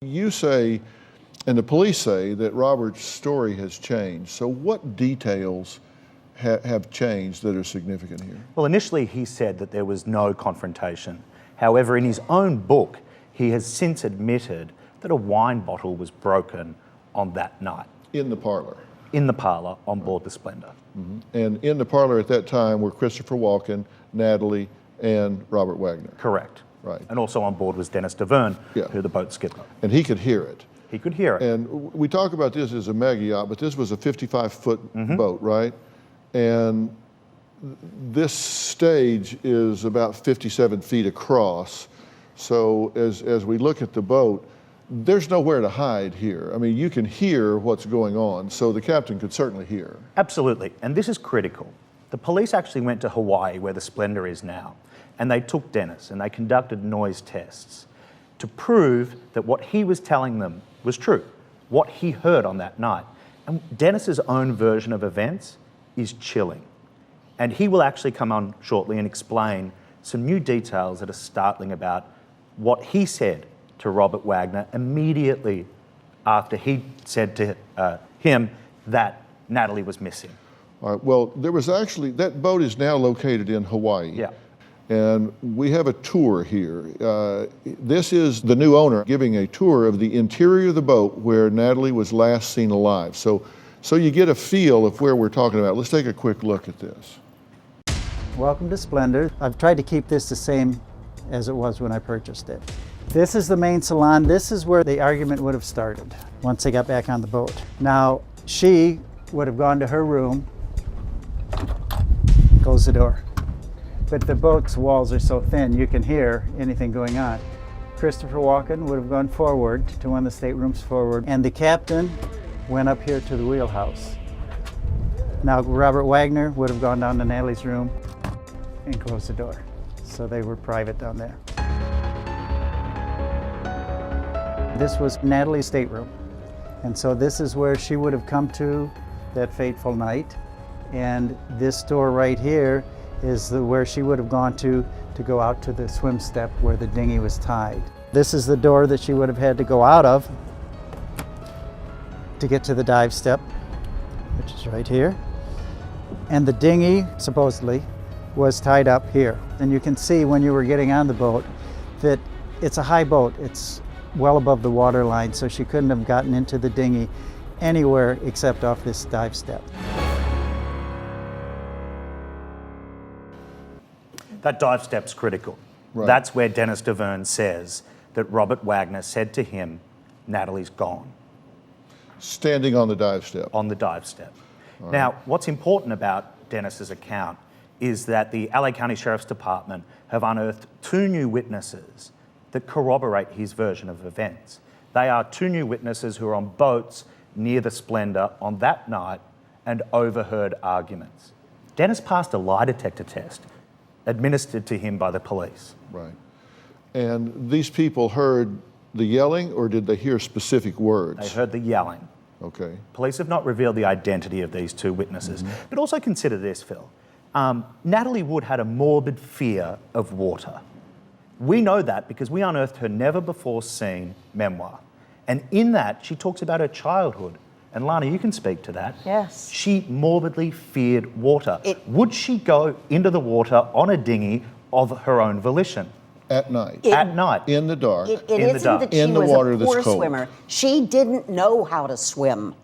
You say, and the police say, that Robert's story has changed. So what details have changed that are significant here? Well, initially he said that there was no confrontation. However, in his own book, he has since admitted that a wine bottle was broken on that night. In the parlor? In the parlor on board the Splendor. Mm-hmm. And in the parlor at that time were Christopher Walken, Natalie, and Robert Wagner? Correct. Right. And also on board was Dennis DeVerne, who the boat skipper. And he could hear it. He could hear it. And we talk about this as a mega yacht, but this was a 55-foot boat, right? And this stage is about 57 feet across. So as we look at the boat, there's nowhere to hide here. I mean, you can hear what's going on, so the captain could certainly hear. Absolutely, and this is critical. The police actually went to Hawaii, where the Splendor is now, and they took Dennis and they conducted noise tests to prove that what he was telling them was true, what he heard on that night. And Dennis's own version of events is chilling. And he will actually come on shortly and explain some new details that are startling about what he said to Robert Wagner immediately after he said to him that Natalie was missing. All right, well, there was actually, that boat is now located in Hawaii. Yeah. And we have a tour here. This is the new owner giving a tour of the interior of the boat where Natalie was last seen alive. So you get a feel of where we're talking about. Let's take a quick look at this. Welcome to Splendor. I've tried to keep this the same as it was when I purchased it. This is the main salon. This is where the argument would have started once they got back on the boat. Now, she would have gone to her room, close the door. But the boat's walls are so thin, you can hear anything going on. Christopher Walken would have gone forward to one of the staterooms forward, and the captain went up here to the wheelhouse. Now, Robert Wagner would have gone down to Natalie's room and closed the door. So they were private down there. This was Natalie's stateroom. And so this is where she would have come to that fateful night. And this door right here is where she would have gone to go out to the swim step where the dinghy was tied. This is the door that she would have had to go out of to get to the dive step, which is right here. And the dinghy, supposedly, was tied up here. And you can see when you were getting on the boat that it's a high boat. It's well above the water line, so she couldn't have gotten into the dinghy anywhere except off this dive step. That dive step's critical. Right. That's where Dennis DeVerne says that Robert Wagner said to him, Natalie's gone. Standing on the dive step. On the dive step. Now, what's important about Dennis's account is that the LA County Sheriff's Department have unearthed 2 new witnesses that corroborate his version of events. They are 2 new witnesses who are on boats near the Splendor on that night and overheard arguments. Dennis passed a lie detector test administered to him by the police. Right. And these people heard the yelling, or did they hear specific words? They heard the yelling. Okay. Police have not revealed the identity of these 2 witnesses. But also consider this, Phil. Natalie Wood had a morbid fear of water. We know that because we unearthed her never-before-seen memoir. And in that, she talks about her childhood. And Lana, you can speak to that. Yes. She morbidly feared water. Would she go into the water on a dinghy of her own volition? At night. At night. In the dark. It isn't that she In the was water a that's poor cold. swimmer. She didn't know how to swim.